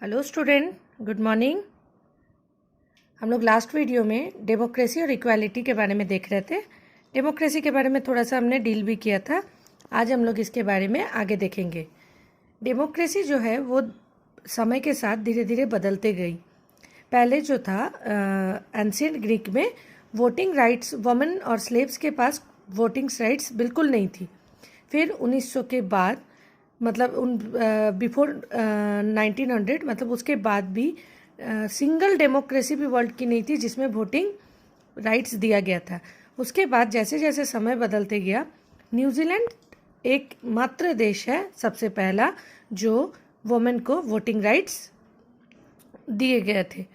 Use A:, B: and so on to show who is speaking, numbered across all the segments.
A: Hello student, good morning. हम लोग last video में डेमोक्रेसी और इक्वालिटी के बारे में देख रहे थे। डेमोक्रेसी के बारे में थोड़ा सा हमने डील भी किया था। आज हम लोग इसके बारे में आगे देखेंगे। डेमोक्रेसी जो है वो समय के साथ धीरे धीरे बदलते गई। पहले जो था एंशिएंट ग्रीक में वोटिंग राइट्स, वुमेन और स्लेव्स के पास वोटिंग राइट्स बिल्कुल नहीं थी। फिर 1900 के बाद मतलब बिफोर 1900 मतलब उसके बाद भी सिंगल डेमोक्रेसी भी वर्ल्ड की नहीं थी जिसमें वोटिंग राइट्स दिया गया था। उसके बाद जैसे जैसे समय बदलते गया, न्यूजीलैंड एक मात्र देश है सबसे पहला जो वुमेन को वोटिंग राइट्स दिए गए थे।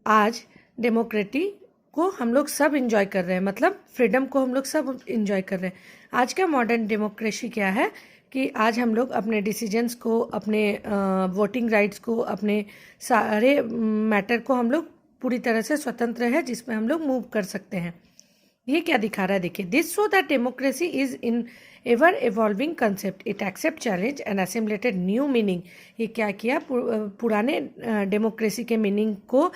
A: आज डेमोक्रेसी को हम लोग सब इंजॉय कर रहे हैं, मतलब फ्रीडम को हम लोग सब इंजॉय कर रहे हैं। आज का मॉडर्न डेमोक्रेसी क्या है कि आज हम लोग अपने डिसीजंस को, अपने वोटिंग राइट्स को, अपने सारे मैटर को हम लोग पूरी तरह से स्वतंत्र है जिसमें हम लोग मूव कर सकते हैं। ये क्या दिखा रहा है, देखिए। This show that democracy is in ever evolving concept, it accept challenge and assimilated new meaning. ये क्या किया, पुराने डेमोक्रेसी के मीनिंग को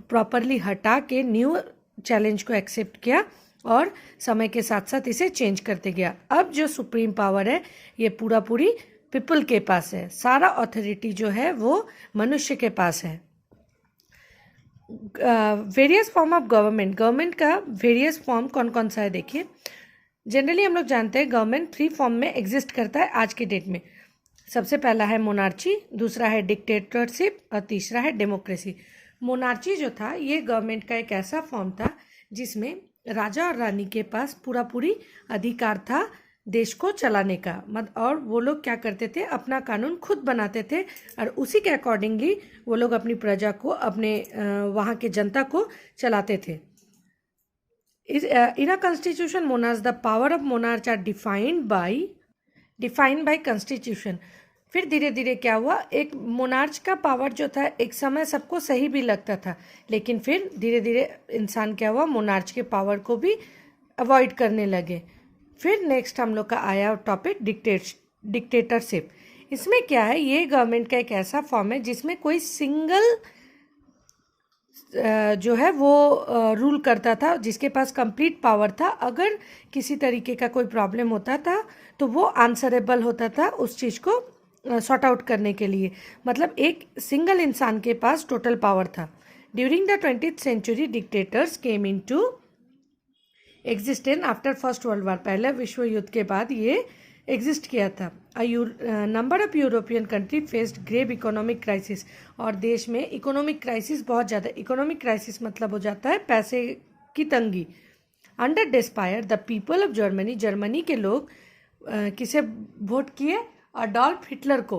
A: प्रॉपरली हटा के न्यू चैलेंज को एक्सेप्ट किया और समय के साथ साथ इसे चेंज करते गया। अब जो सुप्रीम पावर है ये पूरी पीपल के पास है। सारा अथॉरिटी जो है वो मनुष्य के पास है। वेरियस फॉर्म ऑफ गवर्नमेंट का वेरियस फॉर्म कौन कौन सा है, देखिए। जनरली हम लोग जानते हैं गवर्नमेंट 3 फॉर्म में एग्जिस्ट करता है आज के डेट में। सबसे पहला है मोनार्ची, दूसरा है डिक्टेटरशिप और तीसरा है डेमोक्रेसी। मोनार्ची जो था ये गवर्नमेंट का एक ऐसा फॉर्म था जिसमें राजा और रानी के पास पूरी अधिकार था देश को चलाने का। और वो लोग क्या करते थे, अपना कानून खुद बनाते थे और उसी के अकॉर्डिंगली वो लोग अपनी प्रजा को, अपने वहाँ के जनता को चलाते थे। In a constitution monarch, the power of monarch are defined by constitution. फिर धीरे धीरे क्या हुआ, एक मोनार्च का पावर जो था एक समय सबको सही भी लगता था, लेकिन फिर धीरे धीरे इंसान क्या हुआ, मोनार्च के पावर को भी अवॉइड करने लगे। फिर नेक्स्ट हम लोग का आया टॉपिक डिक्टेटरशिप। इसमें क्या है, ये गवर्नमेंट का एक ऐसा फॉर्म है जिसमें कोई सिंगल जो है वो रूल करता था, जिसके पास कंप्लीट पावर था। अगर किसी तरीके का कोई प्रॉब्लम होता था तो वो आंसरेबल होता था उस चीज़ को सॉर्ट आउट करने के लिए। मतलब एक सिंगल इंसान के पास टोटल पावर था। During the 20th century dictators came into existence after first world war. पहले विश्व युद्ध के बाद ये एग्जिस्ट किया था। Number of European country faced grave economic crisis. और देश में इकोनॉमिक क्राइसिस बहुत ज़्यादा। इकोनॉमिक क्राइसिस मतलब हो जाता है पैसे की तंगी। Under despair the people of Germany, Germany के लोग किसे वोट किए, अडॉल्फ हिटलर को।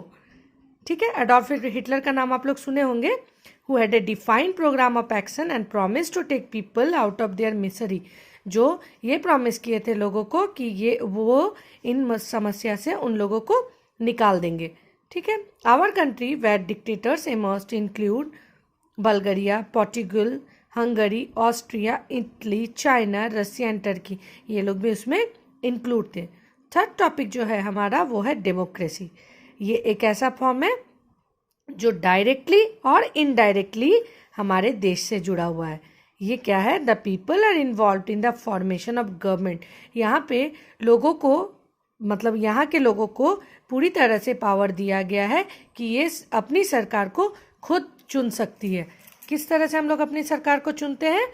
A: ठीक है, अडॉल्फ हिटलर का नाम आप लोग सुने होंगे। Who had a defined programme of action and promise to take people out of their misery. जो ये प्रॉमिस किए थे लोगों को कि ये वो इन समस्या से उन लोगों को निकाल देंगे। ठीक है। Our country where dictators emerged include Bulgaria, Portugal, Hungary, Austria, Italy, China, Russia and Turkey. ये लोग भी उसमें इंक्लूड थे। थर्ड टॉपिक जो है हमारा वो है डेमोक्रेसी। ये एक ऐसा फॉर्म है जो डायरेक्टली और इनडायरेक्टली हमारे देश से जुड़ा हुआ है। ये क्या है, the people are involve in the formation of government. यहाँ पे लोगों को, मतलब यहाँ के लोगों को पूरी तरह से पावर दिया गया है कि ये अपनी सरकार को खुद चुन सकती है। किस तरह से हम लोग अपनी सरकार को चुनते हैं,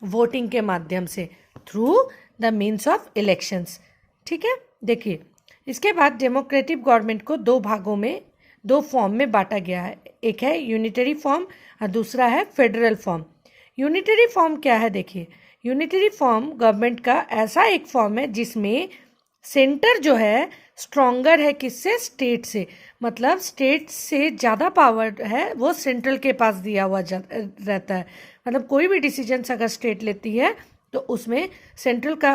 A: वोटिंग के माध्यम से, through the means of elections. ठीक है। देखिए, इसके बाद डेमोक्रेटिक गवर्नमेंट को दो फॉर्म में बांटा गया है। एक है यूनिटरी फॉर्म और दूसरा है फेडरल फॉर्म। यूनिटरी फॉर्म क्या है, देखिए। यूनिटरी फॉर्म गवर्नमेंट का ऐसा एक फॉर्म है जिसमें सेंटर जो है स्ट्रॉन्गर है किससे, स्टेट से। मतलब स्टेट से ज़्यादा पावर है वो सेंट्रल के पास दिया हुआ रहता है। मतलब कोई भी डिसीजन अगर स्टेट लेती है तो उसमें सेंट्रल का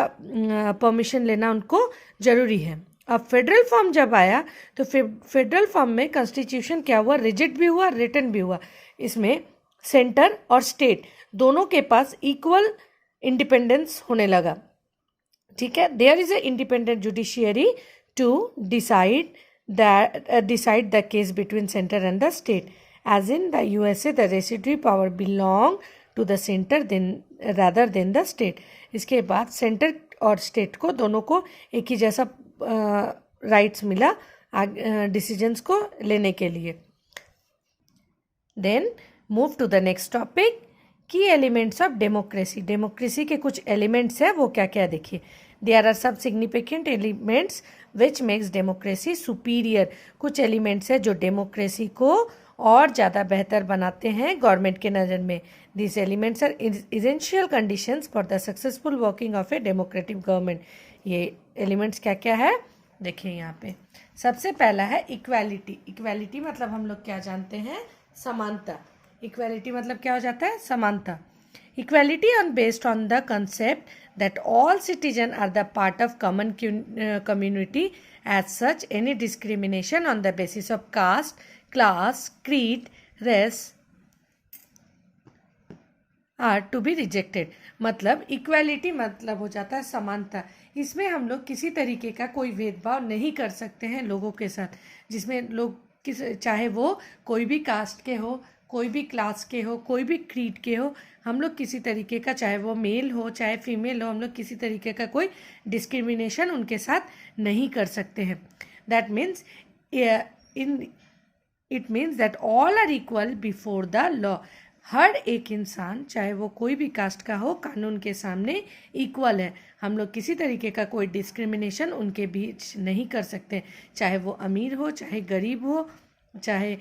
A: परमिशन लेना उनको ज़रूरी है। अब फेडरल फॉर्म जब आया तो फेडरल फॉर्म में कॉन्स्टिट्यूशन क्या हुआ, रिजिड भी हुआ, रिटन भी हुआ। इसमें सेंटर और स्टेट दोनों के पास इक्वल इंडिपेंडेंस होने लगा। ठीक है। There is a independent judiciary to decide the case between centre and the state As in the USA, the residuary power belong to the center rather than the state. इसके बाद centre और state को दोनों को एक ही जैसा rights मिला decisions को लेने के लिए. Then move to the next topic, key elements of democracy. Democracy के कुछ एलिमेंट्स है, वो क्या क्या देखिए. There are some significant elements which makes democracy superior. कुछ एलिमेंट्स है जो डेमोक्रेसी को और ज़्यादा बेहतर बनाते हैं गवर्नमेंट के नज़र में. This elements are essential conditions for the successful working of a democratic government. ये एलिमेंट्स क्या क्या है देखिए यहाँ पे. सबसे पहला है इक्वालिटी. इक्वालिटी मतलब हम लोग क्या जानते हैं, समानता. इक्वालिटी मतलब क्या हो जाता है, समानता. Equality on based on the concept that all citizen are the part of common community. As such any discrimination on the basis of caste, class, creed, race are to be rejected. मतलब equality मतलब हो जाता है समानता. इसमें हम लोग किसी तरीके का कोई भेदभाव नहीं कर सकते हैं लोगों के साथ, जिसमें लोग चाहे वो कोई भी कास्ट के हो, कोई भी क्लास के हो, कोई भी क्रीड के हो, हम लोग किसी तरीके का, चाहे वो मेल हो चाहे फीमेल हो, हम लोग किसी तरीके का कोई डिस्क्रिमिनेशन उनके साथ नहीं कर सकते हैं. That means it means that all are equal before the law. हर एक इंसान चाहे वो कोई भी कास्ट का हो कानून के सामने इक्वल है. हम लोग किसी तरीके का कोई डिस्क्रिमिनेशन उनके बीच नहीं कर सकते, चाहे वो अमीर हो चाहे गरीब हो, चाहे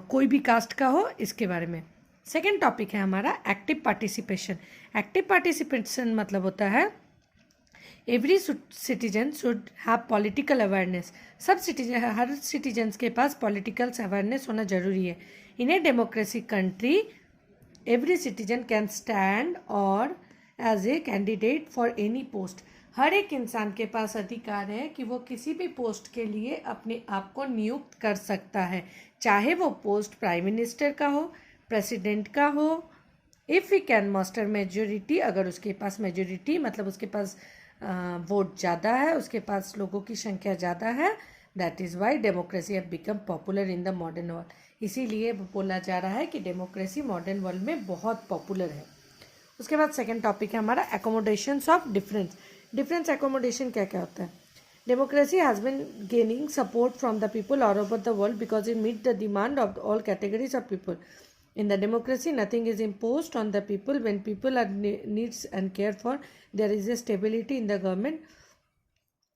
A: कोई भी कास्ट का हो. इसके बारे में सेकेंड टॉपिक है हमारा एक्टिव पार्टिसिपेशन. एक्टिव पार्टिसिपेशन मतलब होता है every citizen should have political awareness. सब सिटीजन, हर सिटीजन्स के पास पॉलिटिकल अवेयरनेस होना जरूरी है. In a democracy country every citizen can stand और as a candidate for any post. हर एक इंसान के पास अधिकार है कि वो किसी भी पोस्ट के लिए अपने आप को नियुक्त कर सकता है, चाहे वो पोस्ट प्राइम मिनिस्टर का हो, प्रेसिडेंट का हो. If he can master majority, अगर उसके पास मेजोरिटी मतलब उसके पास वोट ज़्यादा है, उसके पास लोगों की संख्या ज़्यादा है. That is why democracy have become popular in the modern world. इसीलिए बोला जा रहा है कि डेमोक्रेसी मॉडर्न वर्ल्ड में बहुत पॉपुलर है. उसके बाद सेकेंड टॉपिक है हमारा accommodations of difference. Difference accommodation क्या क्या होता है. Democracy has been gaining support from the people all over the world because it meet the demand of all categories of people. In the democracy, nothing is imposed on the people. When people are needs and cared for, there is a stability in the government.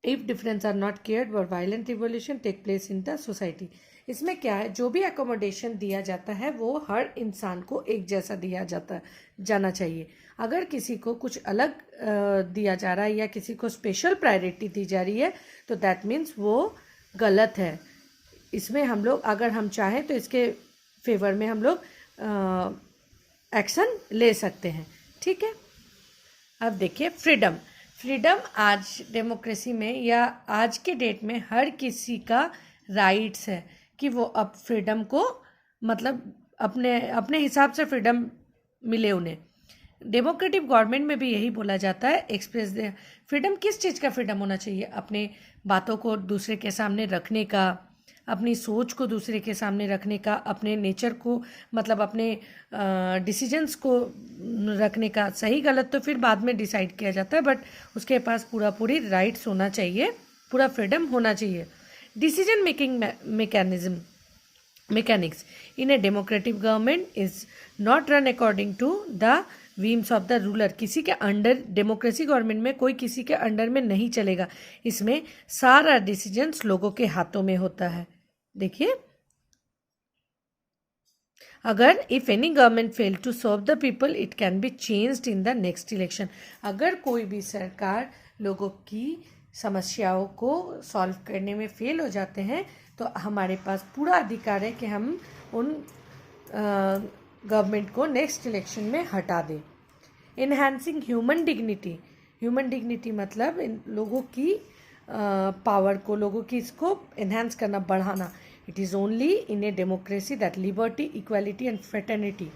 A: If difference are not cared for, violent revolution take place in the society. इसमें क्या है, जो भी accommodation दिया जाता है वो हर इंसान को एक जैसा दिया जाना चाहिए. अगर किसी को कुछ अलग दिया जा रहा है या किसी को स्पेशल प्रायोरिटी दी जा रही है तो दैट मीन्स वो गलत है. इसमें हम लोग अगर हम चाहें तो इसके फेवर में हम लोग एक्शन ले सकते हैं. ठीक है. अब देखिए फ्रीडम. फ्रीडम आज डेमोक्रेसी में या आज के डेट में हर किसी का राइट्स है कि वो अब फ्रीडम को मतलब अपने अपने हिसाब से फ्रीडम मिले उन्हें. डेमोक्रेटिक गवर्नमेंट में भी यही बोला जाता है एक्सप्रेस दे. फ्रीडम किस चीज़ का फ्रीडम होना चाहिए, अपने बातों को दूसरे के सामने रखने का, अपनी सोच को दूसरे के सामने रखने का, अपने नेचर को मतलब अपने डिसीजंस को रखने का. सही गलत तो फिर बाद में डिसाइड किया जाता है, बट उसके पास पूरी राइट्स होना चाहिए, पूरा फ्रीडम होना चाहिए. Decision making mechanics in a democratic government is not run according to the whims of the ruler. किसी के अंडर, डेमोक्रेसी गवर्नमेंट में कोई किसी के अंडर में नहीं चलेगा. इसमें सारा डिसीजंस लोगों के हाथों में होता है. देखिए, अगर if any government fail to serve the people it can be changed in the next election. अगर कोई भी सरकार लोगों की समस्याओं को सॉल्व करने में फेल हो जाते हैं तो हमारे पास पूरा अधिकार है कि हम उन गवर्नमेंट को नेक्स्ट इलेक्शन में हटा दें. Enhancing human dignity. Human dignity मतलब इन लोगों की पावर को, लोगों की इसको एनहांस करना, बढ़ाना. It is only in a democracy that liberty, equality and fraternity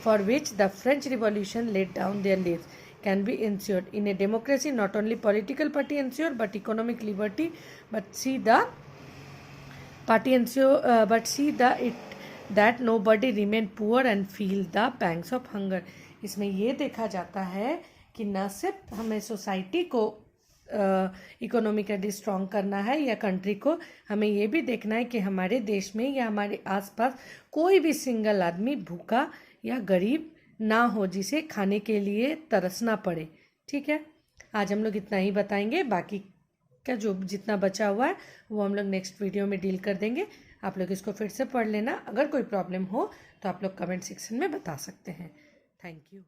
A: for which the French revolution laid down their lives can be ensured. In a democracy, not only political party ensure but economic liberty. But see the but see that nobody remain poor and feel the pangs of hunger. इसमें ये देखा जाता है कि न सिर्फ हमें society को इकोनॉमिकली स्ट्रॉन्ग करना है या कंट्री को, हमें ये भी देखना है कि हमारे देश में या हमारे आसपास कोई भी सिंगल आदमी भूखा या गरीब ना हो जिसे खाने के लिए तरसना पड़े। ठीक है, आज हम लोग इतना ही बताएंगे, बाकी का जो जितना बचा हुआ है वो हम लोग नेक्स्ट वीडियो में डील कर देंगे। आप लोग इसको फिर से पढ़ लेना, अगर कोई प्रॉब्लम हो तो आप लोग कमेंट सेक्शन में बता सकते हैं। Thank you.